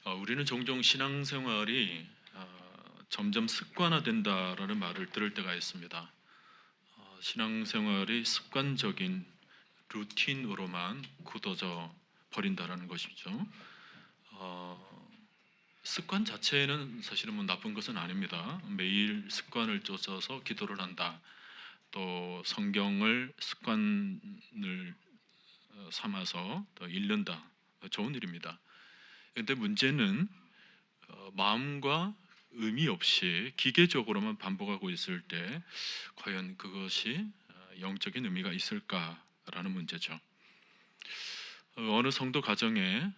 우리는 종종 신앙생활이 점점 습관화된다라는 말을 들을 때가 있습니다. 신앙생활이 습관적인 루틴으로만 굳어져 버린다라는 것이죠. 어, 습관 자체는 사실은 뭐 나쁜 것은 아닙니다. 매일 습관을 쫓아서 기도를 한다. 또 성경을 습관을 삼아서 또 읽는다. 좋은 일입니다. 그런데 문제는 마음과 의미 없이 기계적으로만 반복하고 있을 때 과연 그것이 영적인 의미가 있을까라는 문제죠. 어느 성도 가정에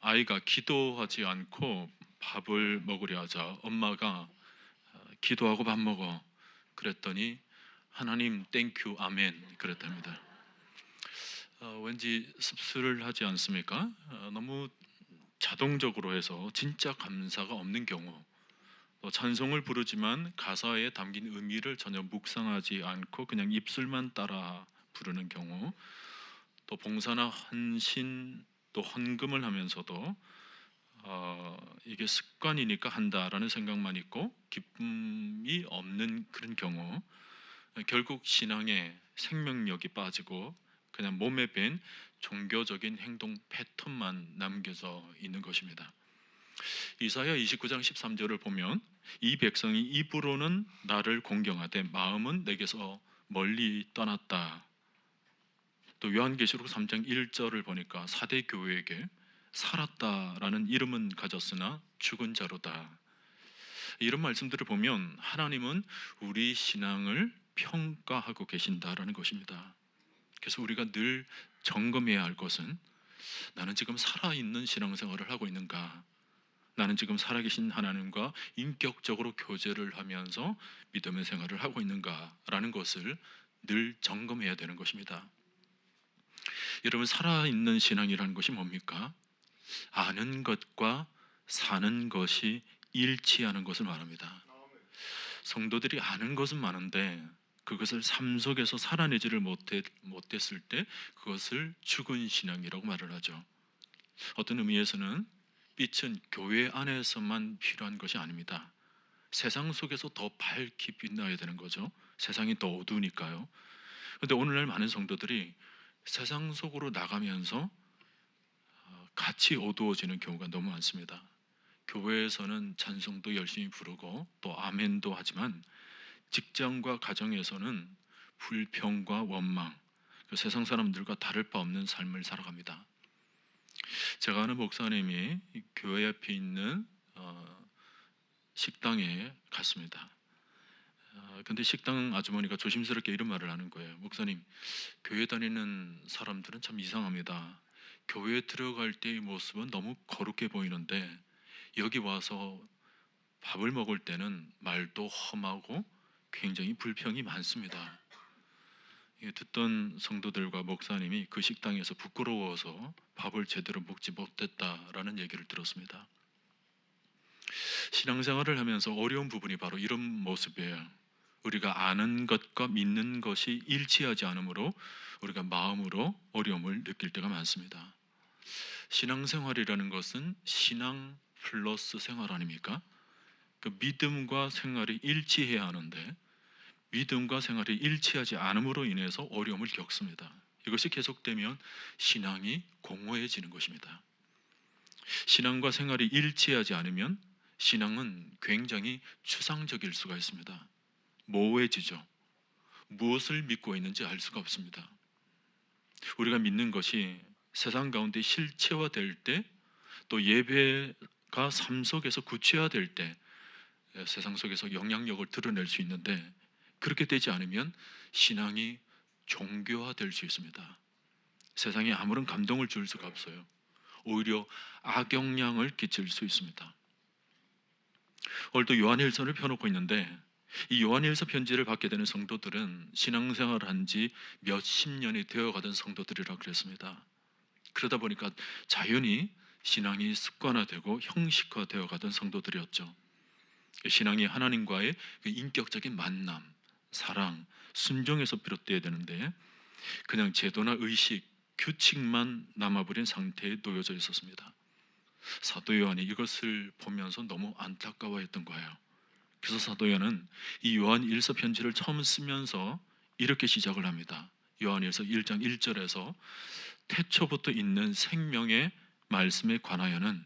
아이가 기도하지 않고 밥을 먹으려 하자 엄마가 기도하고 밥 먹어 그랬더니 하나님 땡큐 아멘 그랬답니다. 왠지 씁쓸을 하지 않습니까? 너무 자동적으로 해서 진짜 감사가 없는 경우, 또 찬송을 부르지만 가사에 담긴 의미를 전혀 묵상하지 않고 그냥 입술만 따라 부르는 경우, 또 봉사나 헌신 또 헌금을 하면서도 이게 습관이니까 한다라는 생각만 있고 기쁨이 없는 그런 경우, 결국 신앙에 생명력이 빠지고 그냥 몸에 밴 종교적인 행동 패턴만 남겨져 있는 것입니다. 이사야 29장 13절을 보면 이 백성이 입으로는 나를 공경하되 마음은 내게서 멀리 떠났다. 또 요한계시록 3장 1절을 보니까 사대 교회에게 살았다라는 이름은 가졌으나 죽은 자로다. 이런 말씀들을 보면 하나님은 우리 신앙을 평가하고 계신다라는 것입니다. 그래서 우리가 늘 점검해야 할 것은 나는 지금 살아있는 신앙생활을 하고 있는가? 나는 지금 살아계신 하나님과 인격적으로 교제를 하면서 믿음의 생활을 하고 있는가라는 것을 늘 점검해야 되는 것입니다. 여러분, 살아있는 신앙이라는 것이 뭡니까? 아는 것과 사는 것이 일치하는 것을 말합니다. 성도들이 아는 것은 많은데 그것을 삶 속에서 살아내지를 못했을 때 그것을 죽은 신앙이라고 말을 하죠. 어떤 의미에서는 빛은 교회 안에서만 필요한 것이 아닙니다. 세상 속에서 더 밝게 빛나야 되는 거죠. 세상이 더 어두우니까요. 그런데 오늘날 많은 성도들이 세상 속으로 나가면서 같이 어두워지는 경우가 너무 많습니다. 교회에서는 찬송도 열심히 부르고 또 아멘도 하지만 직장과 가정에서는 불평과 원망, 그 세상 사람들과 다를 바 없는 삶을 살아갑니다. 제가 아는 목사님이 교회 앞에 있는 식당에 갔습니다. 근데 식당 아주머니가 조심스럽게 이런 말을 하는 거예요. 목사님, 교회 다니는 사람들은 참 이상합니다. 교회에 들어갈 때의 모습은 너무 거룩해 보이는데 여기 와서 밥을 먹을 때는 말도 험하고 굉장히 불평이 많습니다. 듣던 성도들과 목사님이 그 식당에서 부끄러워서 밥을 제대로 먹지 못했다라는 얘기를 들었습니다. 신앙생활을 하면서 어려운 부분이 바로 이런 모습이에요. 우리가 아는 것과 믿는 것이 일치하지 않으므로 우리가 마음으로 어려움을 느낄 때가 많습니다. 신앙생활이라는 것은 신앙 플러스 생활 아닙니까? 그 믿음과 생활이 일치해야 하는데 믿음과 생활이 일치하지 않음으로 인해서 어려움을 겪습니다. 이것이 계속되면 신앙이 공허해지는 것입니다. 신앙과 생활이 일치하지 않으면 신앙은 굉장히 추상적일 수가 있습니다. 모호해지죠. 무엇을 믿고 있는지 알 수가 없습니다. 우리가 믿는 것이 세상 가운데 실체화될 때, 또 예배가 삶 속에서 구체화될 때 세상 속에서 영향력을 드러낼 수 있는데, 그렇게 되지 않으면 신앙이 종교화될 수 있습니다. 세상에 아무런 감동을 줄 수가 없어요. 오히려 악영향을 끼칠 수 있습니다. 오늘도 요한일서를 펴놓고 있는데 이 요한일서 편지를 받게 되는 성도들은 신앙생활을 한 지 몇십 년이 되어가던 성도들이라 그랬습니다. 그러다 보니까 자연히 신앙이 습관화되고 형식화되어 가던 성도들이었죠. 신앙이 하나님과의 그 인격적인 만남, 사랑, 순종에서 비롯되어야 되는데 그냥 제도나 의식, 규칙만 남아버린 상태에 놓여져 있었습니다. 사도 요한이 이것을 보면서 너무 안타까워했던 거예요. 그래서 사도 요한은 이 요한 1서 편지를 처음 쓰면서 이렇게 시작을 합니다. 요한일서 1장 1절에서 태초부터 있는 생명의 말씀에 관하여는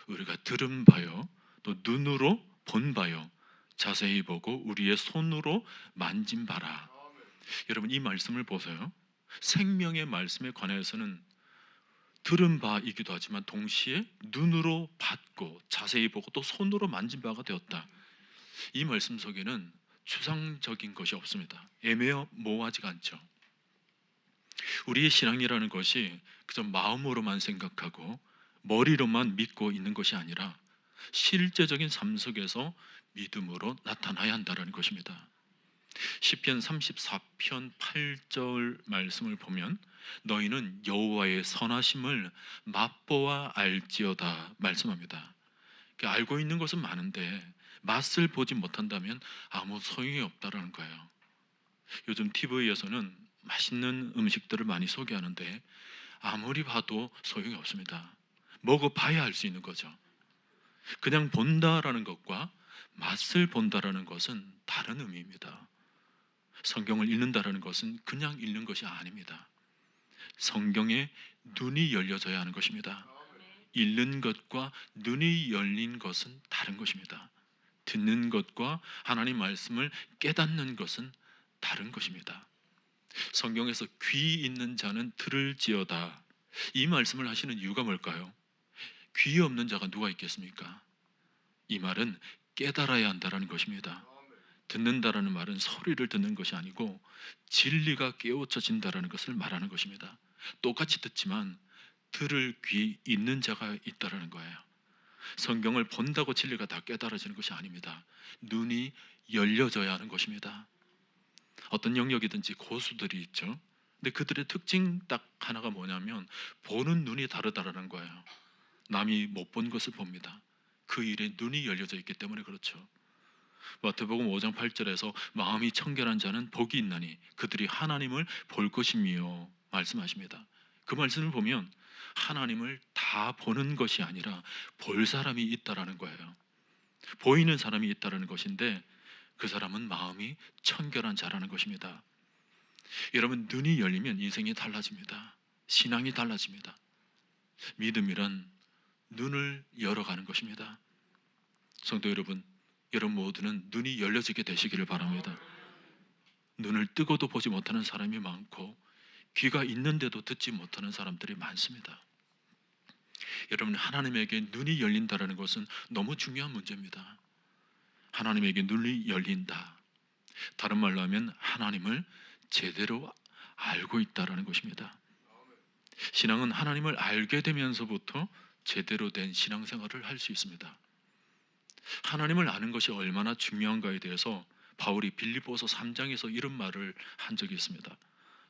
우리가 들은 바요 또 눈으로 본 바요 자세히 보고 우리의 손으로 만진 바라. 여러분 이 말씀을 보세요. 생명의 말씀에 관해서는 들은 바이기도 하지만 동시에 눈으로 봤고 자세히 보고 또 손으로 만진 바가 되었다. 이 말씀 속에는 추상적인 것이 없습니다. 애매모호하지가 않죠. 우리의 신앙이라는 것이 그저 마음으로만 생각하고 머리로만 믿고 있는 것이 아니라 실제적인 삶 속에서 믿음으로 나타나야 한다는 것입니다. 시편 34편 8절 말씀을 보면 너희는 여호와의 선하심을 맛보아 알지어다 말씀합니다. 그러니까 알고 있는 것은 많은데 맛을 보지 못한다면 아무 소용이 없다라는 거예요. 요즘 TV에서는 맛있는 음식들을 많이 소개하는데 아무리 봐도 소용이 없습니다. 먹어봐야 알 수 있는 거죠. 그냥 본다라는 것과 맛을 본다라는 것은 다른 의미입니다. 성경을 읽는다라는 것은 그냥 읽는 것이 아닙니다. 성경에 눈이 열려져야 하는 것입니다. 읽는 것과 눈이 열린 것은 다른 것입니다. 듣는 것과 하나님 말씀을 깨닫는 것은 다른 것입니다. 성경에서 귀 있는 자는 들을지어다 이 말씀을 하시는 이유가 뭘까요? 귀 없는 자가 누가 있겠습니까? 이 말은 깨달아야 한다는 것입니다. 듣는다라는 말은 소리를 듣는 것이 아니고 진리가 깨우쳐진다라는 것을 말하는 것입니다. 똑같이 듣지만 들을 귀 있는 자가 있다라는 거예요. 성경을 본다고 진리가 다 깨달아지는 것이 아닙니다. 눈이 열려져야 하는 것입니다. 어떤 영역이든지 고수들이 있죠. 근데 그들의 특징 딱 하나가 뭐냐면 보는 눈이 다르다라는 거예요. 남이 못 본 것을 봅니다. 그 일에 눈이 열려져 있기 때문에 그렇죠. 마태복음 5장 8절에서 마음이 청결한 자는 복이 있나니 그들이 하나님을 볼 것이며 말씀하십니다. 그 말씀을 보면 하나님을 다 보는 것이 아니라 볼 사람이 있다라는 거예요. 보이는 사람이 있다라는 것인데 그 사람은 마음이 청결한 자라는 것입니다. 여러분 눈이 열리면 인생이 달라집니다. 신앙이 달라집니다. 믿음이란 눈을 열어가는 것입니다. 성도 여러분, 여러분 모두는 눈이 열려지게 되시기를 바랍니다. 눈을 뜨고도 보지 못하는 사람이 많고 귀가 있는데도 듣지 못하는 사람들이 많습니다. 여러분 하나님에게 눈이 열린다는 것은 너무 중요한 문제입니다. 하나님에게 눈이 열린다. 다른 말로 하면 하나님을 제대로 알고 있다는 것입니다. 신앙은 하나님을 알게 되면서부터 제대로 된 신앙생활을 할 수 있습니다. 하나님을 아는 것이 얼마나 중요한가에 대해서 바울이 빌립보서 3장에서 이런 말을 한 적이 있습니다.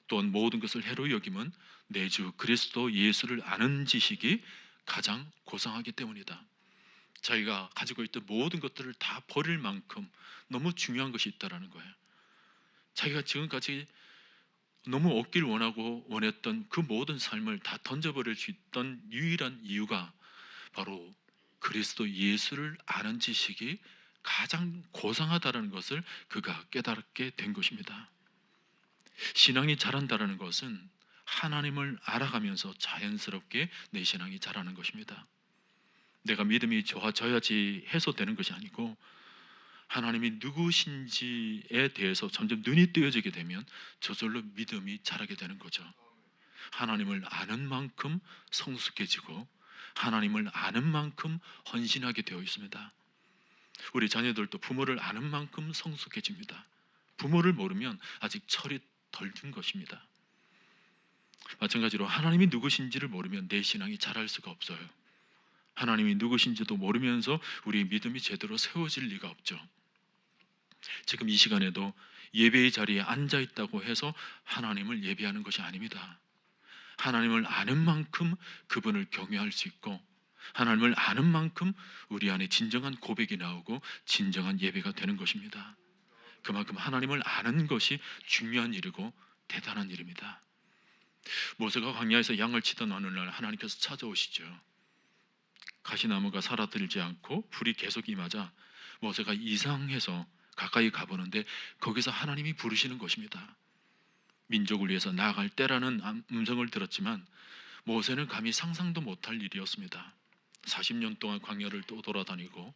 또한 모든 것을 해로 여김은 내 주 그리스도 예수를 아는 지식이 가장 고상하기 때문이다. 자기가 가지고 있던 모든 것들을 다 버릴 만큼 너무 중요한 것이 있다는 거예요. 자기가 지금까지 너무 얻길 원하고 원했던 그 모든 삶을 다 던져버릴 수 있던 유일한 이유가 바로 그리스도 예수를 아는 지식이 가장 고상하다는 것을 그가 깨닫게 된 것입니다. 신앙이 자란다는 것은 하나님을 알아가면서 자연스럽게 내 신앙이 자라는 것입니다. 내가 믿음이 좋아져야지 해서 되는 것이 아니고 하나님이 누구신지에 대해서 점점 눈이 뜨여지게 되면 저절로 믿음이 자라게 되는 거죠. 하나님을 아는 만큼 성숙해지고 하나님을 아는 만큼 헌신하게 되어 있습니다. 우리 자녀들도 부모를 아는 만큼 성숙해집니다. 부모를 모르면 아직 철이 덜 든 것입니다. 마찬가지로 하나님이 누구신지를 모르면 내 신앙이 자랄 수가 없어요. 하나님이 누구신지도 모르면서 우리의 믿음이 제대로 세워질 리가 없죠. 지금 이 시간에도 예배의 자리에 앉아 있다고 해서 하나님을 예배하는 것이 아닙니다. 하나님을 아는 만큼 그분을 경외할 수 있고 하나님을 아는 만큼 우리 안에 진정한 고백이 나오고 진정한 예배가 되는 것입니다. 그만큼 하나님을 아는 것이 중요한 일이고 대단한 일입니다. 모세가 광야에서 양을 치던 어느 날 하나님께서 찾아오시죠. 가시나무가 살아들지 않고 불이 계속 임하자 모세가 이상해서 가까이 가보는데 거기서 하나님이 부르시는 것입니다. 민족을 위해서 나아갈 때라는 음성을 들었지만 모세는 감히 상상도 못할 일이었습니다. 40년 동안 광야를 또 돌아다니고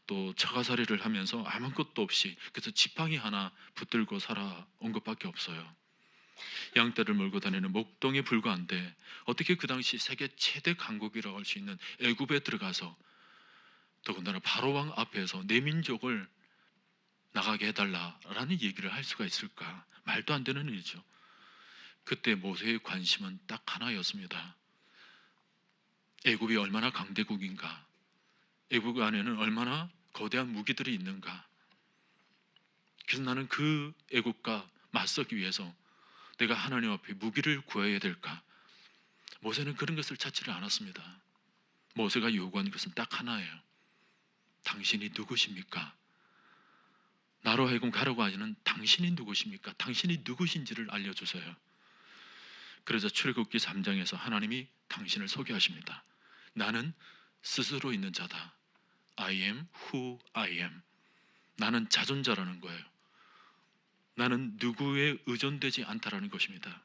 또 처가살이를 하면서 아무것도 없이 그래서 지팡이 하나 붙들고 살아온 것밖에 없어요. 양떼를 몰고 다니는 목동에 불과한데 어떻게 그 당시 세계 최대 강국이라고 할 수 있는 애굽에 들어가서 더군다나 바로 왕 앞에서 내 민족을 나가게 해달라라는 얘기를 할 수가 있을까? 말도 안 되는 일이죠. 그때 모세의 관심은 딱 하나였습니다. 애굽이 얼마나 강대국인가? 애굽 안에는 얼마나 거대한 무기들이 있는가? 그래서 나는 그 애굽과 맞서기 위해서 내가 하나님 앞에 무기를 구해야 될까? 모세는 그런 것을 찾지를 않았습니다. 모세가 요구한 것은 딱 하나예요. 당신이 누구십니까? 나로 하여금 가라고 하지는 당신이 누구십니까? 당신이 누구신지를 알려주세요. 그래서 출애굽기 3장에서 하나님이 당신을 소개하십니다. 나는 스스로 있는 자다. I am who I am. 나는 자존자라는 거예요. 나는 누구에 의존되지 않다라는 것입니다.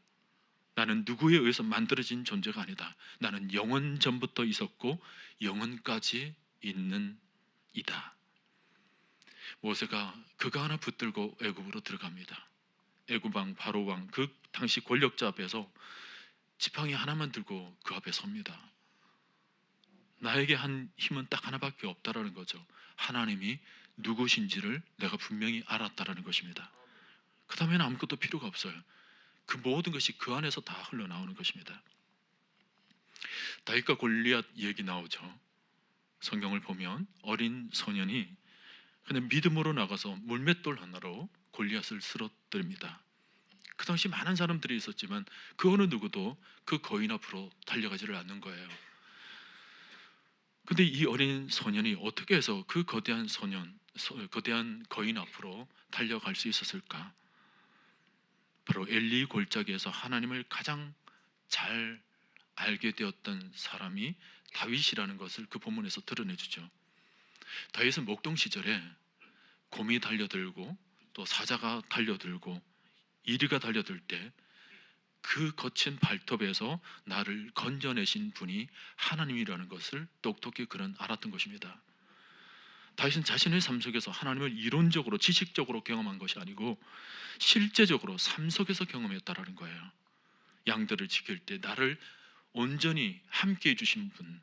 나는 누구에 의해서 만들어진 존재가 아니다. 나는 영원 전부터 있었고 영원까지 있는 이다. 모세가 그거 하나 붙들고 애굽으로 들어갑니다. 애굽 왕 바로 왕 그 당시 권력자 앞에서 지팡이 하나만 들고 그 앞에 섭니다. 나에게 한 힘은 딱 하나밖에 없다라는 거죠. 하나님이 누구신지를 내가 분명히 알았다라는 것입니다. 그 다음에는 아무것도 필요가 없어요. 그 모든 것이 그 안에서 다 흘러나오는 것입니다. 다윗과 골리앗 얘기 나오죠. 성경을 보면 어린 소년이 그냥 믿음으로 나가서 물맷돌 하나로 골리앗을 쓰러뜨립니다. 그 당시 많은 사람들이 있었지만 그 어느 누구도 그 거인 앞으로 달려가지를 않는 거예요. 근데 이 어린 소년이 어떻게 해서 그 거대한 거대한 거인 앞으로 달려갈 수 있었을까? 바로 엘리 골짜기에서 하나님을 가장 잘 알게 되었던 사람이 다윗이라는 것을 그 본문에서 드러내주죠. 다윗은 목동 시절에 곰이 달려들고 또 사자가 달려들고 이리가 달려들 때 그 거친 발톱에서 나를 건져내신 분이 하나님이라는 것을 똑똑히 그는 알았던 것입니다. 다윗은 자신의 삶 속에서 하나님을 이론적으로 지식적으로 경험한 것이 아니고 실제적으로 삶 속에서 경험했다라는 거예요. 양들을 지킬 때 나를 온전히 함께해 주신 분,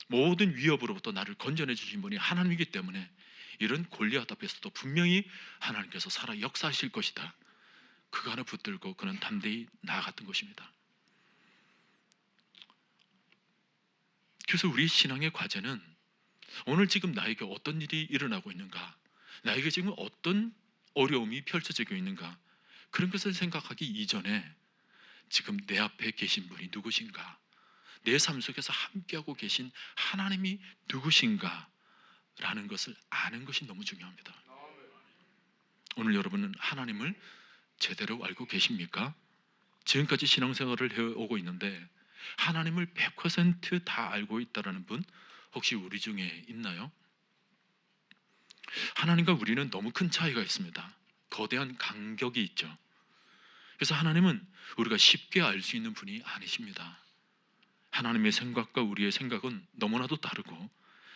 모든 위협으로부터 나를 건져내 주신 분이 하나님이기 때문에 이런 골리앗 앞에서도 분명히 하나님께서 살아 역사하실 것이다. 그거 하나 붙들고 그는 담대히 나아갔던 것입니다. 그래서 우리 신앙의 과제는 오늘 지금 나에게 어떤 일이 일어나고 있는가, 나에게 지금 어떤 어려움이 펼쳐지고 있는가, 그런 것을 생각하기 이전에 지금 내 앞에 계신 분이 누구신가, 내 삶 속에서 함께하고 계신 하나님이 누구신가 라는 것을 아는 것이 너무 중요합니다. 오늘 여러분은 하나님을 제대로 알고 계십니까? 지금까지 신앙생활을 해오고 있는데 하나님을 100%다 알고 있다는 분 혹시 우리 중에 있나요? 하나님과 우리는 너무 큰 차이가 있습니다. 거대한 간격이 있죠. 그래서 하나님은 우리가 쉽게 알 수 있는 분이 아니십니다. 하나님의 생각과 우리의 생각은 너무나도 다르고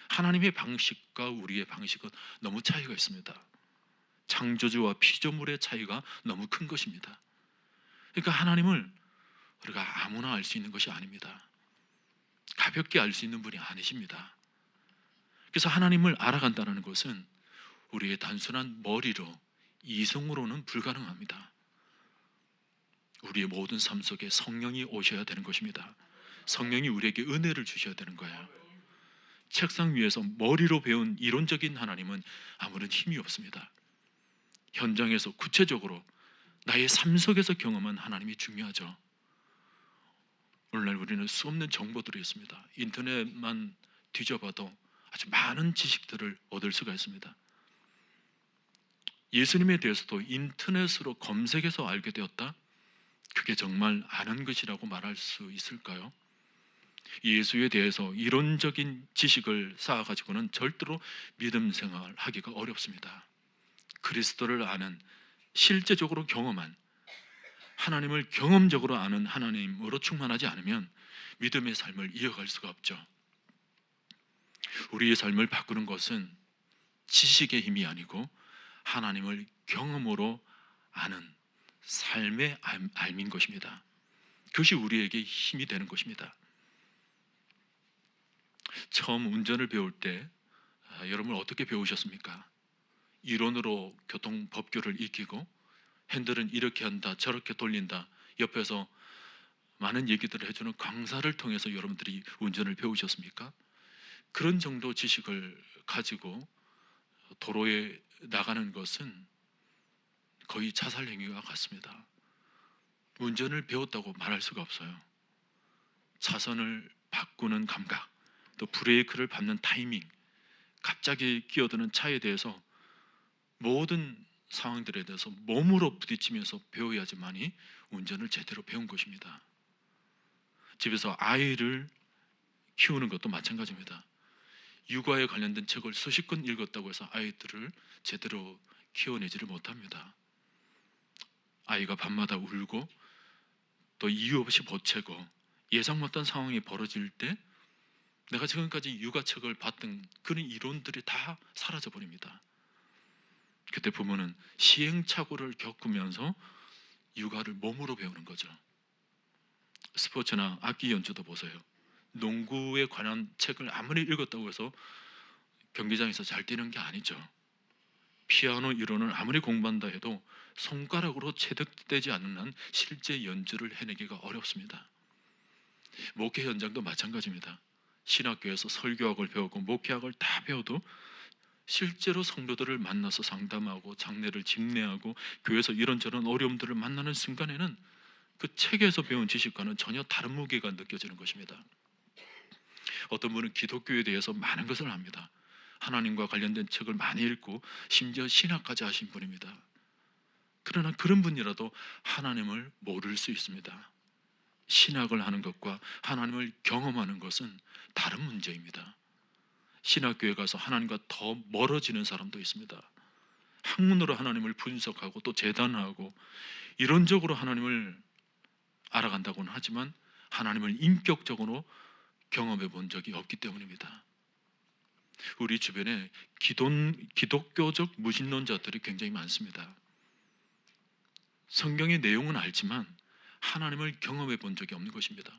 하나님의 방식과 우리의 방식은 너무 차이가 있습니다. 창조주와 피조물의 차이가 너무 큰 것입니다. 그러니까 하나님을 우리가 아무나 알 수 있는 것이 아닙니다. 가볍게 알 수 있는 분이 아니십니다. 그래서 하나님을 알아간다는 것은 우리의 단순한 머리로, 이성으로는 불가능합니다. 우리의 모든 삶 속에 성령이 오셔야 되는 것입니다. 성령이 우리에게 은혜를 주셔야 되는 거예요. 책상 위에서 머리로 배운 이론적인 하나님은 아무런 힘이 없습니다. 현장에서 구체적으로 나의 삶 속에서 경험한 하나님이 중요하죠. 오늘날 우리는 수없는 정보들이 있습니다. 인터넷만 뒤져봐도 아주 많은 지식들을 얻을 수가 있습니다. 예수님에 대해서도 인터넷으로 검색해서 알게 되었다? 그게 정말 아는 것이라고 말할 수 있을까요? 예수에 대해서 이론적인 지식을 쌓아가지고는 절대로 믿음 생활하기가 어렵습니다. 그리스도를 아는, 실제적으로 경험한, 하나님을 경험적으로 아는 하나님으로 충만하지 않으면 믿음의 삶을 이어갈 수가 없죠. 우리의 삶을 바꾸는 것은 지식의 힘이 아니고 하나님을 경험으로 아는 삶의 삶인 것입니다. 그것이 우리에게 힘이 되는 것입니다. 처음 운전을 배울 때 여러분 어떻게 배우셨습니까? 이론으로 교통법규를 익히고 핸들은 이렇게 한다, 저렇게 돌린다, 옆에서 많은 얘기들을 해주는 강사를 통해서 여러분들이 운전을 배우셨습니까? 그런 정도 지식을 가지고 도로에 나가는 것은 거의 자살 행위와 같습니다. 운전을 배웠다고 말할 수가 없어요. 차선을 바꾸는 감각, 또 브레이크를 밟는 타이밍, 갑자기 끼어드는 차에 대해서 모든 상황들에 대해서 몸으로 부딪히면서 배워야지만이 운전을 제대로 배운 것입니다. 집에서 아이를 키우는 것도 마찬가지입니다. 육아에 관련된 책을 수십 권 읽었다고 해서 아이들을 제대로 키워내지를 못합니다. 아이가 밤마다 울고 또 이유 없이 보채고 예상 못한 상황이 벌어질 때 내가 지금까지 육아책을 봤던 그런 이론들이 다 사라져 버립니다. 그때 부모는 시행착오를 겪으면서 육아를 몸으로 배우는 거죠. 스포츠나 악기 연주도 보세요. 농구에 관한 책을 아무리 읽었다고 해서 경기장에서 잘 뛰는 게 아니죠. 피아노 이론을 아무리 공부한다 해도 손가락으로 체득되지 않는 한 실제 연주를 해내기가 어렵습니다. 목회 현장도 마찬가지입니다. 신학교에서 설교학을 배우고 목회학을 다 배워도 실제로 성도들을 만나서 상담하고 장례를 집례하고 교회에서 이런저런 어려움들을 만나는 순간에는 그 책에서 배운 지식과는 전혀 다른 무게가 느껴지는 것입니다. 어떤 분은 기독교에 대해서 많은 것을 압니다. 하나님과 관련된 책을 많이 읽고 심지어 신학까지 하신 분입니다. 그러나 그런 분이라도 하나님을 모를 수 있습니다. 신학을 하는 것과 하나님을 경험하는 것은 다른 문제입니다. 신학교에 가서 하나님과 더 멀어지는 사람도 있습니다. 학문으로 하나님을 분석하고 또 재단하고 이론적으로 하나님을 알아간다고는 하지만 하나님을 인격적으로 경험해 본 적이 없기 때문입니다. 우리 주변에 기독교적 무신론자들이 굉장히 많습니다. 성경의 내용은 알지만 하나님을 경험해 본 적이 없는 것입니다.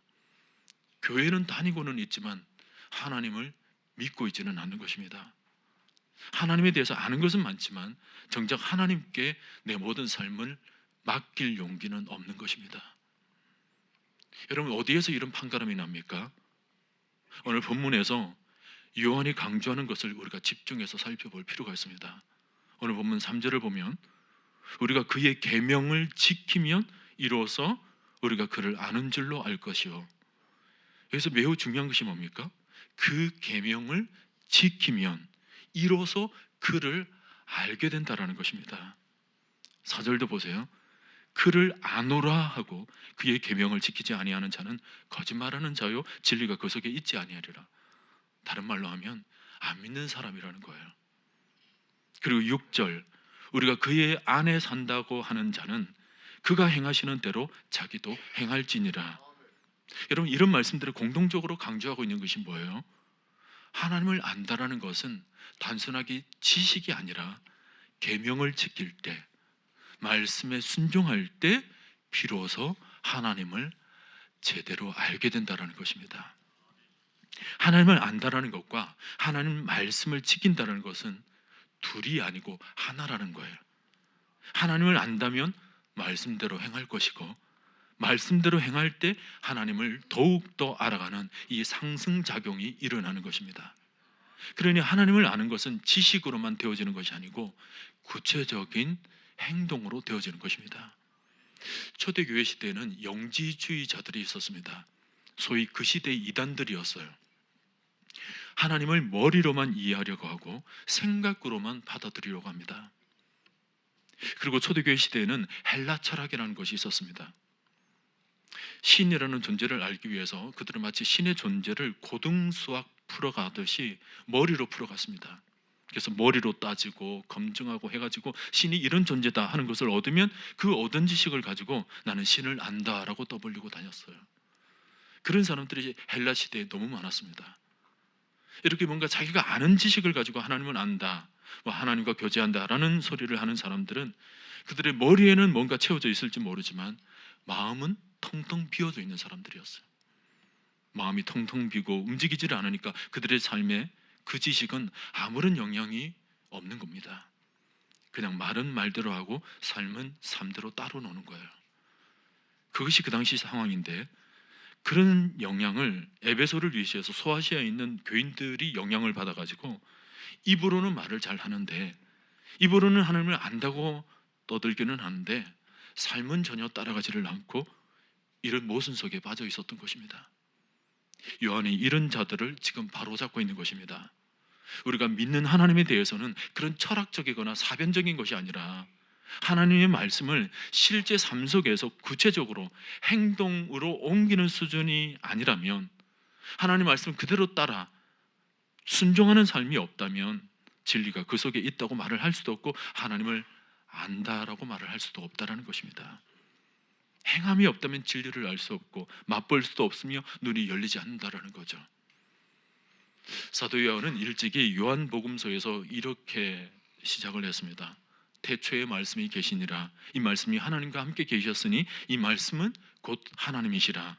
교회는 다니고는 있지만 하나님을 믿고 있지는 않는 것입니다. 하나님에 대해서 아는 것은 많지만 정작 하나님께 내 모든 삶을 맡길 용기는 없는 것입니다. 여러분, 어디에서 이런 판가름이 납니까? 오늘 본문에서 요한이 강조하는 것을 우리가 집중해서 살펴볼 필요가 있습니다. 오늘 본문 3절을 보면 우리가 그의 계명을 지키면 이로써 우리가 그를 아는 줄로 알 것이요. 여기서 매우 중요한 것이 뭡니까? 그 계명을 지키면 이로써 그를 알게 된다라는 것입니다. 4절도 보세요. 그를 아노라 하고 그의 계명을 지키지 아니하는 자는 거짓말하는 자요 진리가 그 속에 있지 아니하리라. 다른 말로 하면 안 믿는 사람이라는 거예요. 그리고 6절 우리가 그의 안에 산다고 하는 자는 그가 행하시는 대로 자기도 행할지니라. 여러분, 이런 말씀들을 공동적으로 강조하고 있는 것이 뭐예요? 하나님을 안다라는 것은 단순하게 지식이 아니라 계명을 지킬 때, 말씀에 순종할 때 비로소 하나님을 제대로 알게 된다라는 것입니다. 하나님을 안다라는 것과 하나님 말씀을 지킨다라는 것은 둘이 아니고 하나라는 거예요. 하나님을 안다면 말씀대로 행할 것이고 말씀대로 행할 때 하나님을 더욱더 알아가는 이 상승작용이 일어나는 것입니다. 그러니 하나님을 아는 것은 지식으로만 되어지는 것이 아니고 구체적인 행동으로 되어지는 것입니다. 초대교회 시대에는 영지주의자들이 있었습니다. 소위 그 시대의 이단들이었어요. 하나님을 머리로만 이해하려고 하고 생각으로만 받아들이려고 합니다. 그리고 초대교회 시대에는 헬라 철학이라는 것이 있었습니다. 신이라는 존재를 알기 위해서 그들은 마치 신의 존재를 고등수학 풀어가듯이 머리로 풀어갔습니다. 그래서 머리로 따지고 검증하고 해가지고 신이 이런 존재다 하는 것을 얻으면 그 얻은 지식을 가지고 나는 신을 안다라고 떠벌리고 다녔어요. 그런 사람들이 헬라 시대에 너무 많았습니다. 이렇게 뭔가 자기가 아는 지식을 가지고 하나님을 안다, 뭐 하나님과 교제한다라는 소리를 하는 사람들은 그들의 머리에는 뭔가 채워져 있을지 모르지만 마음은 텅텅 비어져 있는 사람들이었어요. 마음이 텅텅 비고 움직이지를 않으니까 그들의 삶에 그 지식은 아무런 영향이 없는 겁니다. 그냥 말은 말대로 하고 삶은 삶대로 따로 노는 거예요. 그것이 그 당시 상황인데, 그런 영향을 에베소를 위시해서 소아시아에 있는 교인들이 영향을 받아가지고 입으로는 말을 잘 하는데, 입으로는 하나님을 안다고 떠들기는 하는데 삶은 전혀 따라가지를 않고 이런 모순 속에 빠져 있었던 것입니다. 요한이 이런 자들을 지금 바로잡고 있는 것입니다. 우리가 믿는 하나님에 대해서는 그런 철학적이거나 사변적인 것이 아니라 하나님의 말씀을 실제 삶 속에서 구체적으로 행동으로 옮기는 수준이 아니라면, 하나님 말씀 그대로 따라 순종하는 삶이 없다면 진리가 그 속에 있다고 말을 할 수도 없고 하나님을 안다라고 말을 할 수도 없다라는 것입니다. 행함이 없다면 진리를 알 수 없고 맛볼 수도 없으며 눈이 열리지 않는다라는 거죠. 사도 요한은 일찍이 요한복음서에서 이렇게 시작을 했습니다. 태초에 말씀이 계시니라. 이 말씀이 하나님과 함께 계셨으니 이 말씀은 곧 하나님이시라.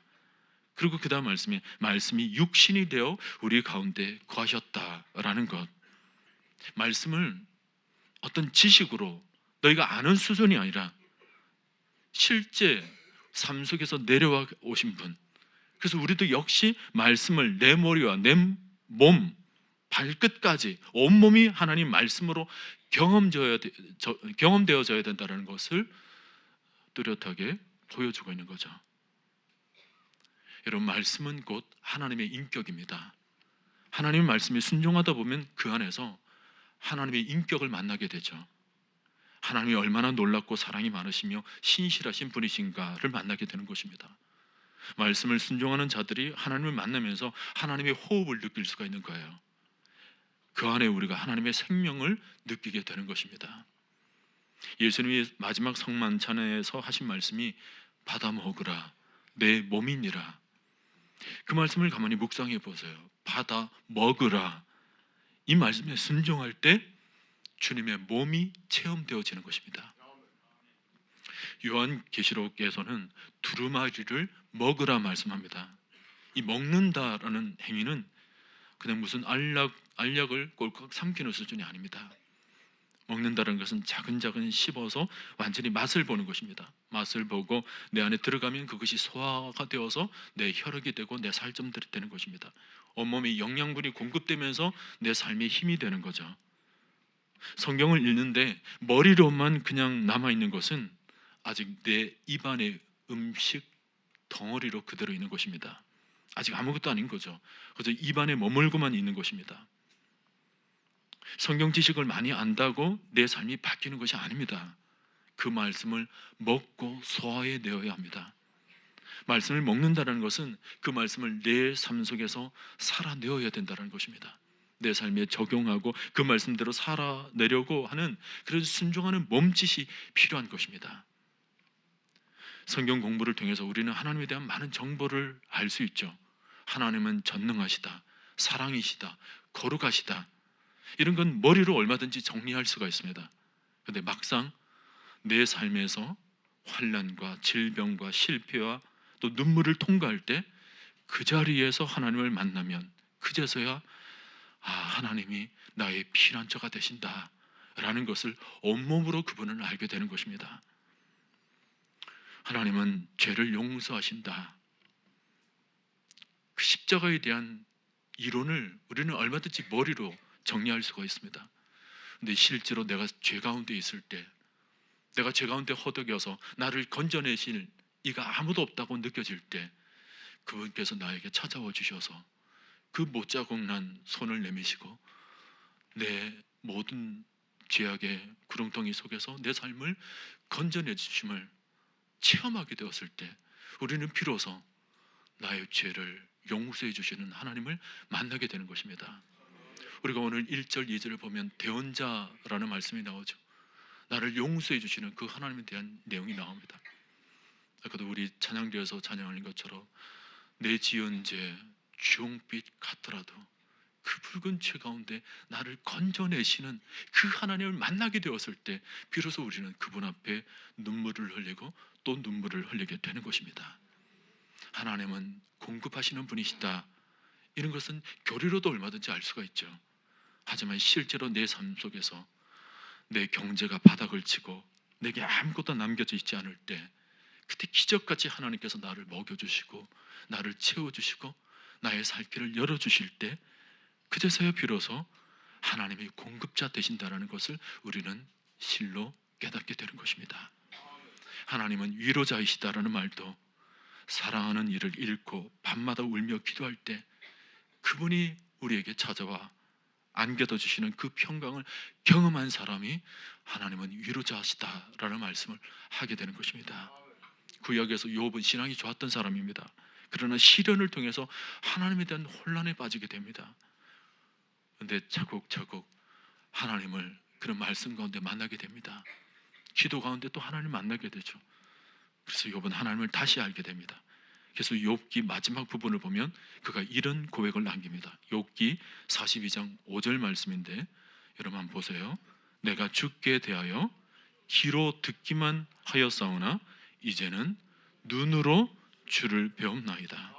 그리고 그 다음 말씀에 말씀이 육신이 되어 우리 가운데 거하셨다라는 것. 말씀을 어떤 지식으로 너희가 아는 수준이 아니라 실제 삶 속에서 내려와 오신 분. 그래서 우리도 역시 말씀을 내 머리와 내 몸, 발끝까지 온몸이 하나님 말씀으로 경험되어져야 된다는 것을 뚜렷하게 보여주고 있는 거죠. 여러분, 말씀은 곧 하나님의 인격입니다. 하나님의 말씀에 순종하다 보면 그 안에서 하나님의 인격을 만나게 되죠. 하나님이 얼마나 놀랍고 사랑이 많으시며 신실하신 분이신가를 만나게 되는 것입니다. 말씀을 순종하는 자들이 하나님을 만나면서 하나님의 호흡을 느낄 수가 있는 거예요. 그 안에 우리가 하나님의 생명을 느끼게 되는 것입니다. 예수님이 마지막 성만찬에서 하신 말씀이 받아 먹으라 내 몸이니라. 그 말씀을 가만히 묵상해 보세요. 받아 먹으라. 이 말씀에 순종할 때 주님의 몸이 체험되어지는 것입니다. 요한계시록에서는 두루마리를 먹으라 말씀합니다. 이 먹는다라는 행위는 그냥 무슨 알약을 꼴깍 삼키는 수준이 아닙니다. 먹는다는 것은 차근차근 씹어서 완전히 맛을 보는 것입니다. 맛을 보고 내 안에 들어가면 그것이 소화가 되어서 내 혈액이 되고 내 살점들이 되는 것입니다. 온몸에 영양분이 공급되면서 내 삶에 힘이 되는 거죠. 성경을 읽는데 머리로만 그냥 남아있는 것은 아직 내 입안의 음식 덩어리로 그대로 있는 것입니다. 아직 아무것도 아닌 거죠. 그래서 입안에 머물고만 있는 것입니다. 성경 지식을 많이 안다고 내 삶이 바뀌는 것이 아닙니다. 그 말씀을 먹고 소화해내어야 합니다. 말씀을 먹는다는 것은 그 말씀을 내 삶 속에서 살아내어야 된다는 것입니다. 내 삶에 적용하고 그 말씀대로 살아내려고 하는 그런 순종하는 몸짓이 필요한 것입니다. 성경 공부를 통해서 우리는 하나님에 대한 많은 정보를 알 수 있죠. 하나님은 전능하시다, 사랑이시다, 거룩하시다. 이런 건 머리로 얼마든지 정리할 수가 있습니다. 그런데 막상 내 삶에서 환난과 질병과 실패와 또 눈물을 통과할 때 그 자리에서 하나님을 만나면 그제서야 하나님이 나의 피난처가 되신다라는 것을 온몸으로 그분을 알게 되는 것입니다. 하나님은 죄를 용서하신다. 그 십자가에 대한 이론을 우리는 얼마든지 머리로 정리할 수가 있습니다. 근데 실제로 내가 죄 가운데 있을 때, 내가 죄 가운데 허덕여서 나를 건져내실 이가 아무도 없다고 느껴질 때 그분께서 나에게 찾아와 주셔서 그 못자국 난 손을 내미시고 내 모든 죄악의 구렁텅이 속에서 내 삶을 건져내 주심을 체험하게 되었을 때 우리는 비로소 나의 죄를 용서해 주시는 하나님을 만나게 되는 것입니다. 우리가 오늘 1절 2절을 보면 대언자라는 말씀이 나오죠. 나를 용서해 주시는 그 하나님에 대한 내용이 나옵니다. 아까도 우리 찬양대에서 찬양하는 것처럼 내 지은 죄 주홍빛 같더라도 그 붉은 죄 가운데 나를 건져내시는 그 하나님을 만나게 되었을 때 비로소 우리는 그분 앞에 눈물을 흘리고 또 눈물을 흘리게 되는 것입니다. 하나님은 공급하시는 분이시다, 이런 것은 교리로도 얼마든지 알 수가 있죠. 하지만 실제로 내 삶 속에서 내 경제가 바닥을 치고 내게 아무것도 남겨져 있지 않을 때, 그때 기적같이 하나님께서 나를 먹여주시고 나를 채워주시고 나의 살 길을 열어주실 때, 그제서야 비로소 하나님이 공급자 되신다는 것을 우리는 실로 깨닫게 되는 것입니다. 하나님은 위로자이시다라는 말도 사랑하는 이를 잃고 밤마다 울며 기도할 때 그분이 우리에게 찾아와 안겨다 주시는 그 평강을 경험한 사람이 하나님은 위로자시다라는 말씀을 하게 되는 것입니다. 구약에서 욥은 신앙이 좋았던 사람입니다. 그러나 시련을 통해서 하나님에 대한 혼란에 빠지게 됩니다. 그런데 차곡차곡 하나님을 그런 말씀 가운데 만나게 됩니다. 기도 가운데 또 하나님을 만나게 되죠. 그래서 욥은 하나님을 다시 알게 됩니다. 그래서 욥기 마지막 부분을 보면 그가 이런 고백을 남깁니다. 욥기 42장 5절 말씀인데 여러분 한번 보세요. 내가 주께 대하여 귀로 듣기만 하였사오나 이제는 눈으로 주를 배움나이다.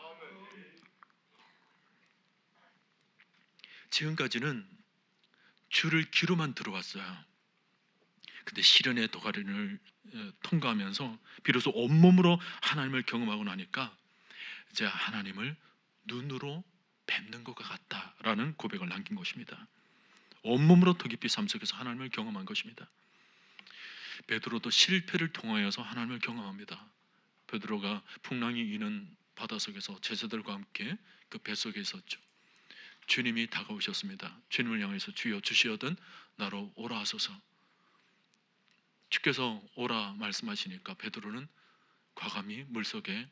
지금까지는 주를 귀로만 들어왔어요. 근데 시련의 도가니를 통과하면서 비로소 온몸으로 하나님을 경험하고 나니까 이제 하나님을 눈으로 뵙는 것과 같다라는 고백을 남긴 것입니다. 온몸으로 더 깊이 삶 속에서 하나님을 경험한 것입니다. 베드로도 실패를 통하여서 하나님을 경험합니다. 베드로가 풍랑이 이는 바닷속에서 제자들과 함께 그 뱃속에 있었죠. 주님이 다가오셨습니다. 주님을 향해서 주여 주시어든 나로 오라 하소서. 주께서 오라 말씀하시니까 베드로는 과감히 물속에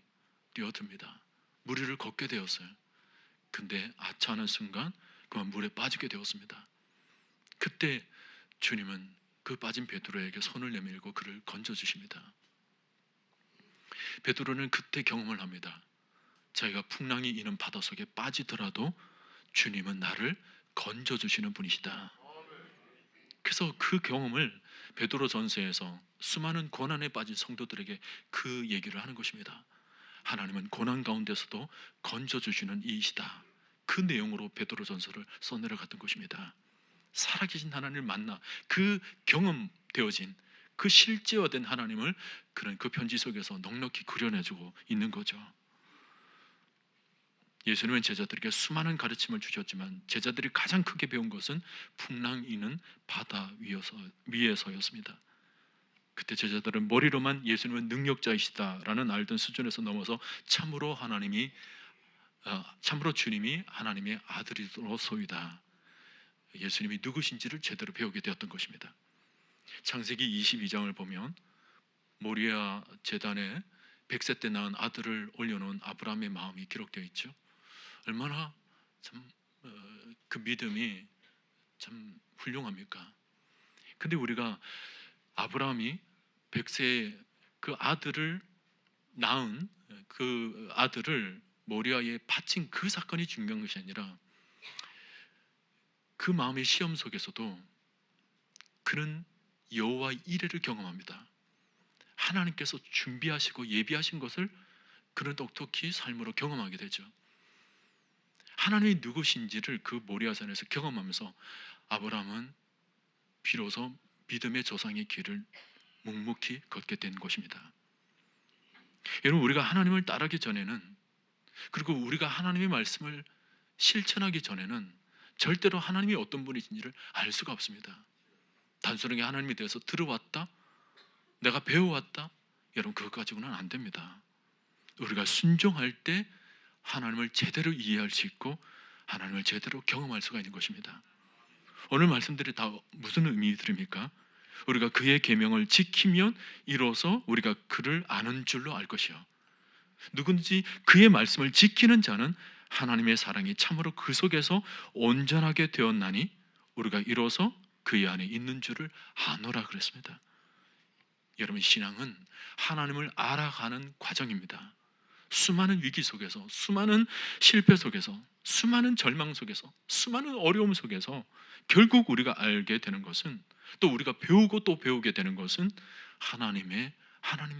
뛰어듭니다. 물 위를 걷게 되었어요. 근데 아차하는 순간 그만 물에 빠지게 되었습니다. 그때 주님은 그 빠진 베드로에게 손을 내밀고 그를 건져주십니다. 베드로는 그때 경험을 합니다. 자기가 풍랑이 이는 바닷속에 빠지더라도 주님은 나를 건져주시는 분이시다. 그래서 그 경험을 베드로전서에서 수많은 고난에 빠진 성도들에게 그 얘기를 하는 것입니다. 하나님은 고난 가운데서도 건져주시는 이이시다. 그 내용으로 베드로전서를 써내려갔던 것입니다. 살아계신 하나님을 만나 그 경험되어진 그 실제화된 하나님을 그런 그 편지 속에서 넉넉히 그려내주고 있는 거죠. 예수님은 제자들에게 수많은 가르침을 주셨지만 제자들이 가장 크게 배운 것은 풍랑 이는 바다 위에서였습니다. 그때 제자들은 머리로만 예수님은 능력자이시다라는 알던 수준에서 넘어서 참으로 주님이 하나님의 아들이로소이다, 예수님이 누구신지를 제대로 배우게 되었던 것입니다. 창세기 22장을 보면 모리아 제단에 100세 때 낳은 아들을 올려놓은 아브라함의 마음이 기록되어 있죠. 얼마나 참 그 믿음이 참 훌륭합니까? 근데 우리가 아브라함이 100세에 그 아들을 낳은 그 아들을 모리아에 바친 그 사건이 중요한 것이 아니라 그 마음의 시험 속에서도 그는 여호와의 이레를 경험합니다. 하나님께서 준비하시고 예비하신 것을 그는 똑똑히 삶으로 경험하게 되죠. 하나님이 누구신지를 그 모리아산에서 경험하면서 아브라함은 비로소 믿음의 조상의 길을 묵묵히 걷게 된 것입니다. 여러분, 우리가 하나님을 따르기 전에는, 그리고 우리가 하나님의 말씀을 실천하기 전에는 절대로 하나님이 어떤 분이신지를 알 수가 없습니다. 단순하게 하나님에 대해서 들어왔다, 내가 배워왔다, 여러분 그것 가지고는 안 됩니다. 우리가 순종할 때 하나님을 제대로 이해할 수 있고 하나님을 제대로 경험할 수가 있는 것입니다. 오늘 말씀들이 다 무슨 의미들입니까? 우리가 그의 계명을 지키면 이로써 우리가 그를 아는 줄로 알 것이요, 누군지 그의 말씀을 지키는 자는 하나님의 사랑이 참으로 그 속에서 온전하게 되었나니 우리가 이로써 그의 안에 있는 줄을 아노라 그랬습니다. 여러분, 신앙은 하나님을 알아가는 과정입니다. 수많은 위기 속에서, 수많은 실패 속에서, 수많은 절망 속에서, 수많은 어려움 속에서 결국 우리가 알게 되는 것은, 또 우리가 배우고 또 배우게 되는 것은 하나님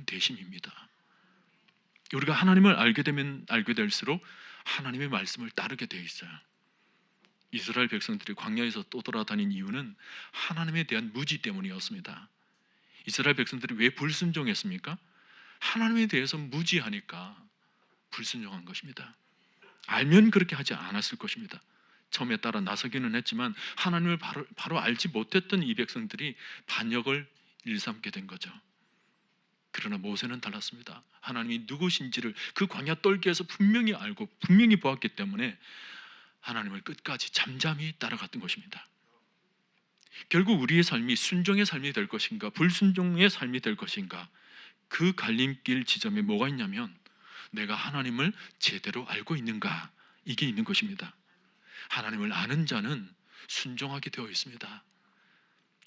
되심입니다. 우리가 하나님을 알게 되면 알게 될수록 하나님의 말씀을 따르게 되어 있어요. 이스라엘 백성들이 광야에서 떠돌아다닌 이유는 하나님에 대한 무지 때문이었습니다. 이스라엘 백성들이 왜 불순종했습니까? 하나님에 대해서 무지하니까 불순종한 것입니다. 알면 그렇게 하지 않았을 것입니다. 처음에 따라 나서기는 했지만 하나님을 바로 알지 못했던 이 백성들이 반역을 일삼게 된 거죠. 그러나 모세는 달랐습니다. 하나님이 누구신지를 그 광야 똘기에서 분명히 알고 분명히 보았기 때문에 하나님을 끝까지 잠잠히 따라갔던 것입니다. 결국 우리의 삶이 순종의 삶이 될 것인가 불순종의 삶이 될 것인가, 그 갈림길 지점에 뭐가 있냐면 내가 하나님을 제대로 알고 있는가, 이게 있는 것입니다. 하나님을 아는 자는 순종하게 되어 있습니다.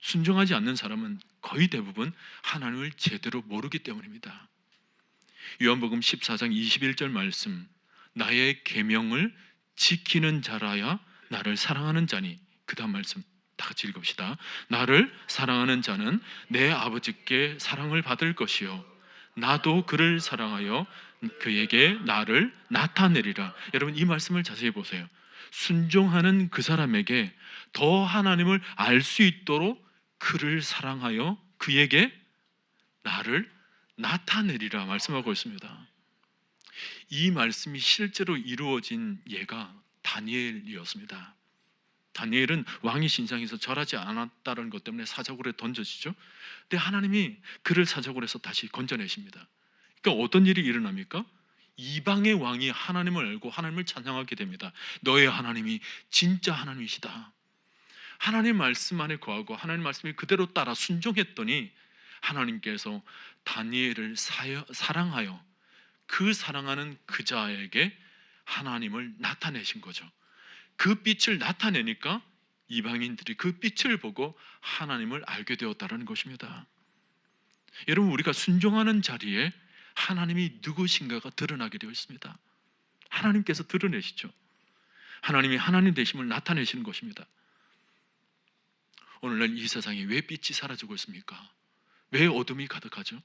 순종하지 않는 사람은 거의 대부분 하나님을 제대로 모르기 때문입니다. 요한복음 14장 21절 말씀, 나의 계명을 지키는 자라야 나를 사랑하는 자니. 그 다음 말씀 다 같이 읽읍시다. 나를 사랑하는 자는 내 아버지께 사랑을 받을 것이요 나도 그를 사랑하여 그에게 나를 나타내리라. 여러분, 이 말씀을 자세히 보세요. 순종하는 그 사람에게 더 하나님을 알 수 있도록 그를 사랑하여 그에게 나를 나타내리라 말씀하고 있습니다. 이 말씀이 실제로 이루어진 예가 다니엘이었습니다. 다니엘은 왕의 신상에서 절하지 않았다는 것 때문에 사자굴에 던져지죠. 근데 하나님이 그를 사자굴에서 다시 건져내십니다. 그러니까 어떤 일이 일어납니까? 이방의 왕이 하나님을 알고 하나님을 찬양하게 됩니다. 너의 하나님이 진짜 하나님이시다. 하나님 말씀 안에 거하고 하나님 말씀이 그대로 따라 순종했더니 하나님께서 다니엘을 사랑하여 그 사랑하는 그 자에게 하나님을 나타내신 거죠. 그 빛을 나타내니까 이방인들이 그 빛을 보고 하나님을 알게 되었다는 것입니다. 여러분, 우리가 순종하는 자리에 하나님이 누구신가가 드러나게 되어 있습니다. 하나님께서 드러내시죠. 하나님이 하나님 되심을 나타내시는 것입니다. 오늘날 이 세상에 왜 빛이 사라지고 있습니까? 왜 어둠이 가득하죠?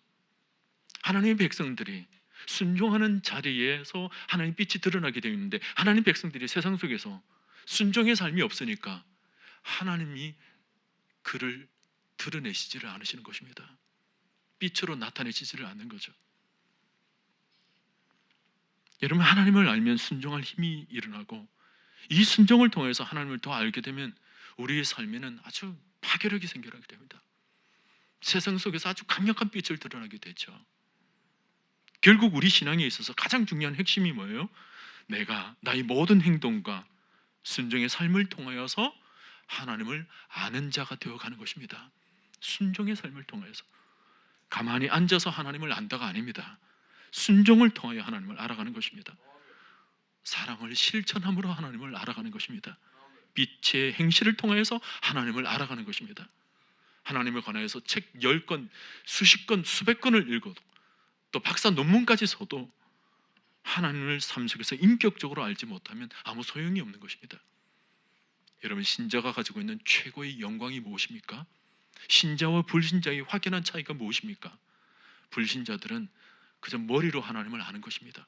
하나님의 백성들이 순종하는 자리에서 하나님 빛이 드러나게 되어 있는데, 하나님 백성들이 세상 속에서 순종의 삶이 없으니까 하나님이 그를 드러내시지를 않으시는 것입니다. 빛으로 나타내시지를 않는 거죠. 여러분, 하나님을 알면 순종할 힘이 일어나고, 이 순종을 통해서 하나님을 더 알게 되면 우리의 삶에는 아주 파괴력이 생겨나게 됩니다. 세상 속에서 아주 강력한 빛을 드러나게 되죠. 결국 우리 신앙에 있어서 가장 중요한 핵심이 뭐예요? 내가 나의 모든 행동과 순종의 삶을 통하여서 하나님을 아는 자가 되어가는 것입니다. 순종의 삶을 통해서 가만히 앉아서 하나님을 안다가 아닙니다. 순종을 통하여 하나님을 알아가는 것입니다. 사랑을 실천함으로 하나님을 알아가는 것입니다. 빛의 행실을 통해서 하나님을 알아가는 것입니다. 하나님을 관하여서 책 10권, 수십 권, 수백 권을 읽어도, 또 박사 논문까지 써도 하나님을 삶 속에서 인격적으로 알지 못하면 아무 소용이 없는 것입니다. 여러분, 신자가 가지고 있는 최고의 영광이 무엇입니까? 신자와 불신자의 확연한 차이가 무엇입니까? 불신자들은 그저 머리로 하나님을 아는 것입니다.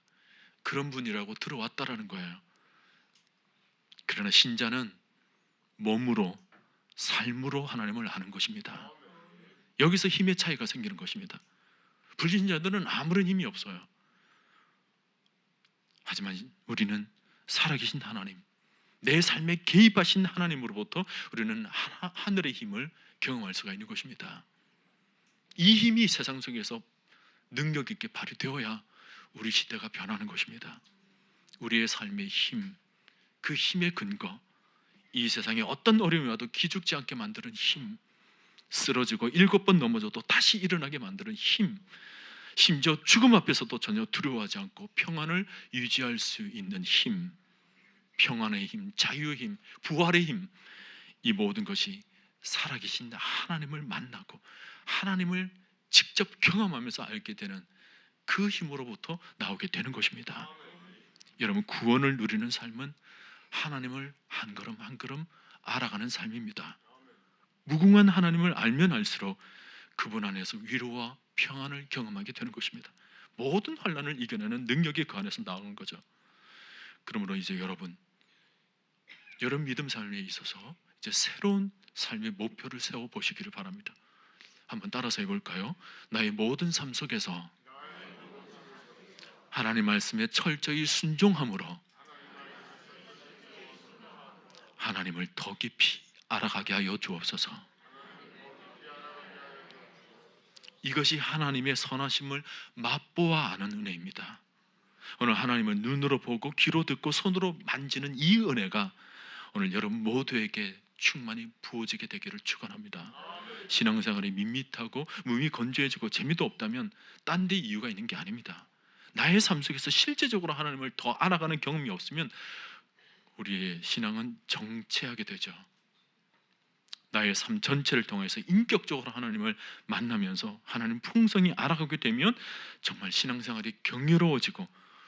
그런 분이라고 들어왔다라는 거예요. 그러나 신자는 몸으로, 삶으로 하나님을 아는 것입니다. 여기서 힘의 차이가 생기는 것입니다. 불신자들은 아무런 힘이 없어요. 하지만 우리는 살아계신 하나님, 내 삶에 개입하신 하나님으로부터 우리는 하늘의 힘을 경험할 수가 있는 것입니다. 이 힘이 세상 속에서 능력 있게 발휘되어야 우리 시대가 변하는 것입니다. 우리의 삶의 힘, 그 힘의 근거, 이 세상에 어떤 어려움이 와도 기죽지 않게 만드는 힘, 쓰러지고 7번 넘어져도 다시 일어나게 만드는 힘, 심지어 죽음 앞에서도 전혀 두려워하지 않고 평안을 유지할 수 있는 힘, 평안의 힘, 자유의 힘, 부활의 힘, 이 모든 것이 살아계신 하나님을 만나고 하나님을 직접 경험하면서 알게 되는 그 힘으로부터 나오게 되는 것입니다. 여러분, 구원을 누리는 삶은 하나님을 한 걸음 한 걸음 알아가는 삶입니다. 무궁한 하나님을 알면 알수록 그분 안에서 위로와 평안을 경험하게 되는 것입니다. 모든 환난을 이겨내는 능력이 그 안에서 나오는 거죠. 그러므로 이제 여러분 믿음 삶에 있어서 이제 새로운 삶의 목표를 세워 보시기를 바랍니다. 한번 따라서 해볼까요? 나의 모든 삶 속에서 하나님 말씀에 철저히 순종함으로 하나님을 더 깊이 알아가게 하여 주옵소서. 이것이 하나님의 선하심을 맛보아 아는 은혜입니다. 오늘 하나님을 눈으로 보고 귀로 듣고 손으로 만지는 이 은혜가 오늘 여러분 모두에게 충만히 부어지게 되기를 축원합니다. 신앙생활이 밋밋하고 몸이 건조해지고 재미도 없다면 딴 데 이유가 있는 게 아닙니다. 나의 삶 속에서 실제적으로 하나님을 더 알아가는 경험이 없으면 우리의 신앙은 정체하게 되죠. 나의 삶 전체를 통해서 인격적으로 하나님을 만나면서 하나님 풍성히 알아가게 되면 정말 신앙생활이 경이로워지고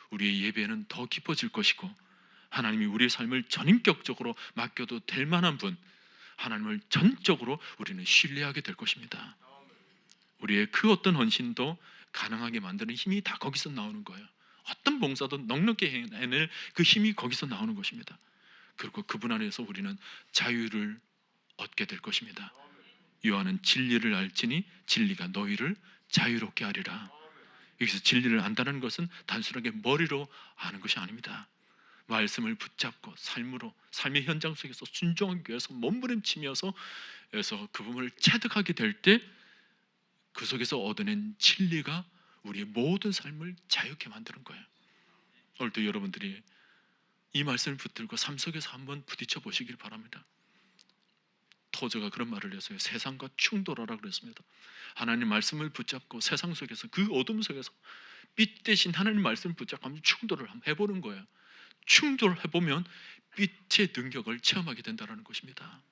우리의 예배는 더 깊어질 것이고 하나님이 우리의 삶을 전인격적으로 맡겨도 될 만한 분, 하나님을 전적으로 우리는 신뢰하게 될 것입니다. 우리의 그 어떤 헌신도 가능하게 만드는 힘이 다 거기서 나오는 거예요. 어떤 봉사도 넉넉히 해낼 그 힘이 거기서 나오는 것입니다. 그리고 그분 안에서 우리는 자유를 얻게 될 것입니다. 요한은 진리를 알지니 진리가 너희를 자유롭게 하리라. 여기서 진리를 안다는 것은 단순하게 머리로 아는 것이 아닙니다. 말씀을 붙잡고 삶으로 삶의 현장 속에서 순종하기 위해서 몸부림치면서 그 부분을 체득하게 될 때 그 속에서 얻어낸 진리가 우리의 모든 삶을 자유케 만드는 거예요. 오늘도 여러분들이 이 말씀을 붙들고 삶 속에서 한번 부딪혀 보시길 바랍니다. 토저가 그런 말을 했어요. 세상과 충돌하라 그랬습니다. 하나님 말씀을 붙잡고 세상 속에서 그 어둠 속에서 빛 대신 하나님 말씀을 붙잡고 한번 충돌을 한번 해보는 거예요. 충돌해보면 빛의 능력을 체험하게 된다는 것입니다.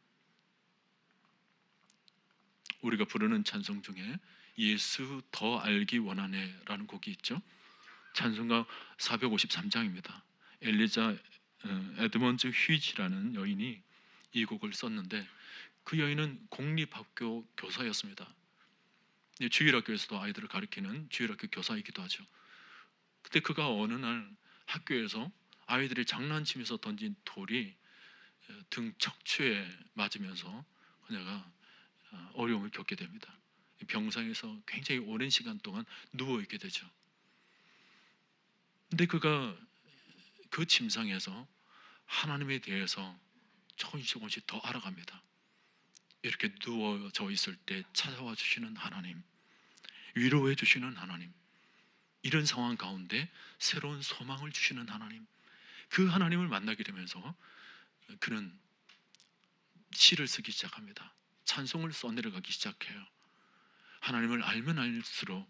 우리가 부르는 찬송 중에 예수 더 알기 원하네 라는 곡이 있죠. 찬송가 453장입니다. 엘리자 에드먼즈 휘지라는 여인이 이 곡을 썼는데 그 여인은 공립학교 교사였습니다. 주일학교에서도 아이들을 가르치는 주일학교 교사이기도 하죠. 그때 그가 어느 날 학교에서 아이들이 장난치면서 던진 돌이 등 척추에 맞으면서 그녀가 어려움을 겪게 됩니다. 병상에서 굉장히 오랜 시간 동안 누워있게 되죠. 근데 그가 그 침상에서 하나님에 대해서 조금씩 더 알아갑니다. 이렇게 누워져 있을 때 찾아와 주시는 하나님, 위로해 주시는 하나님, 이런 상황 가운데 새로운 소망을 주시는 하나님, 그 하나님을 만나게 되면서 그는 시를 쓰기 시작합니다. 찬송을 써내려가기 시작해요. 하나님을 알면 알수록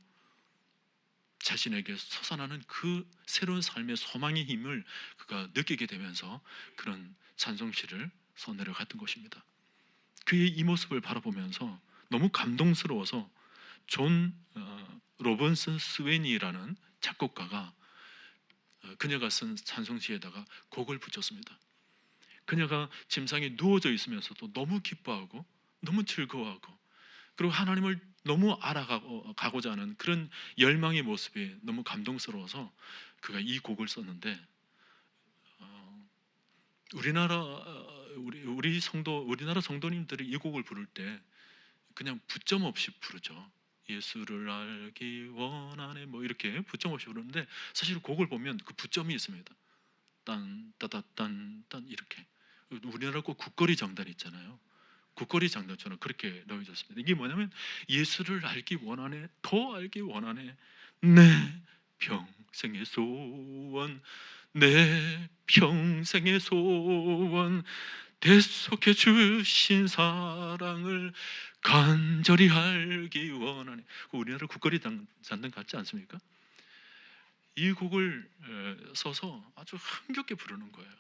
자신에게 솟아나는 그 새로운 삶의 소망의 힘을 그가 느끼게 되면서 그런 찬송시를 써내려갔던 것입니다. 그의 이 모습을 바라보면서 너무 감동스러워서 존 로번슨 스웨니라는 작곡가가 그녀가 쓴 찬송시에다가 곡을 붙였습니다. 그녀가 침상에 누워져 있으면서도 너무 기뻐하고 너무 즐거워하고 그리고 하나님을 너무 알아가고자 하는 그런 열망의 모습이 너무 감동스러워서 그가 이 곡을 썼는데 우리나라 성도님들이 이 곡을 부를 때 그냥 붙점 없이 부르죠. 예수를 알기 원하네 뭐 이렇게 붙점 없이 부르는데 사실 곡을 보면 그 붙점이 있습니다. 딴 따다딴 딴 이렇게 우리나라 꼭 국거리 장단 있잖아요. 국거리 장단처럼 그렇게 넣어졌습니다. 이게 뭐냐면 예수를 알기 원하네, 더 알기 원하네, 내 평생의 소원, 내 평생의 소원, 대속해 주신 사랑을 간절히 알기 원하니. 우리나라 국거리 잔등 같지 않습니까? 이 곡을 써서 아주 흥겹게 부르는 거예요.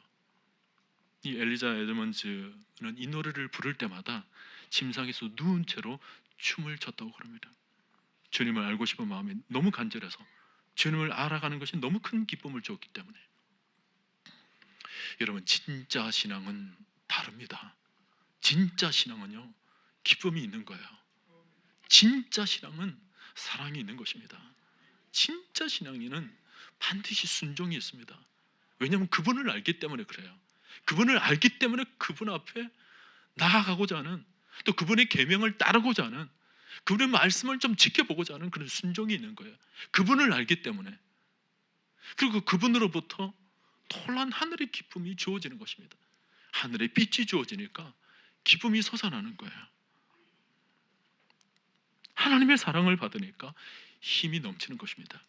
이 엘리자 에드먼즈는 이 노래를 부를 때마다 침상에서 누운 채로 춤을 췄다고 그럽니다. 주님을 알고 싶은 마음이 너무 간절해서, 주님을 알아가는 것이 너무 큰 기쁨을 줬기 때문에. 여러분, 진짜 신앙은 다릅니다. 진짜 신앙은요, 기쁨이 있는 거예요. 진짜 신앙은 사랑이 있는 것입니다. 진짜 신앙인은 반드시 순종이 있습니다. 왜냐하면 그분을 알기 때문에 그래요. 그분을 알기 때문에 그분 앞에 나아가고자 하는, 또 그분의 계명을 따르고자 하는, 그분의 말씀을 좀 지켜보고자 하는 그런 순종이 있는 거예요. 그분을 알기 때문에. 그리고 그분으로부터 놀란 하늘의 기쁨이 주어지는 것입니다. 하늘의 빛이 주어지니까 기쁨이 솟아나는 거예요. 하나님의 사랑을 받으니까 힘이 넘치는 것입니다.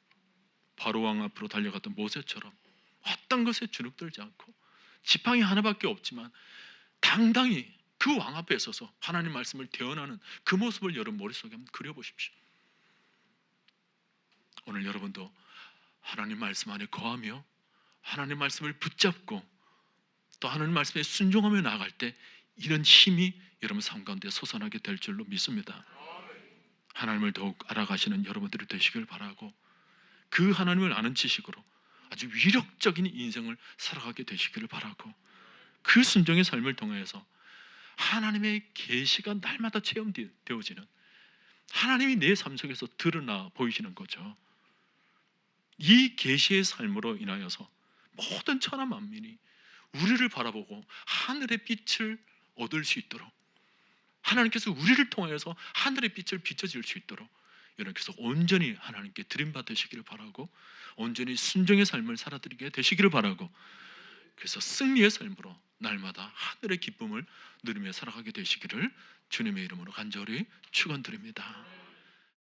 바로왕 앞으로 달려갔던 모세처럼 어떤 것에 주눅들지 않고, 지팡이 하나밖에 없지만 당당히 그 왕 앞에 서서 하나님 말씀을 대언하는 그 모습을 여러분 머릿속에 한번 그려보십시오. 오늘 여러분도 하나님 말씀 안에 거하며 하나님 말씀을 붙잡고 또 하나님 말씀에 순종하며 나아갈 때 이런 힘이 여러분 삶 가운데 솟아나게 될 줄로 믿습니다. 하나님을 더욱 알아가시는 여러분들이 되시길 바라고, 그 하나님을 아는 지식으로 아주 위력적인 인생을 살아가게 되시기를 바라고, 그 순종의 삶을 통해서 하나님의 계시가 날마다 체험되어지는, 하나님이 내 삶 속에서 드러나 보이시는 거죠. 이 계시의 삶으로 인하여서 모든 천하 만민이 우리를 바라보고 하늘의 빛을 얻을 수 있도록, 하나님께서 우리를 통하여서 하늘의 빛을 비춰질 수 있도록 여러분께서 온전히 하나님께 드림받으시기를 바라고, 온전히 순종의 삶을 살아드리게 되시기를 바라고, 그래서 승리의 삶으로 날마다 하늘의 기쁨을 누리며 살아가게 되시기를 주님의 이름으로 간절히 축원드립니다.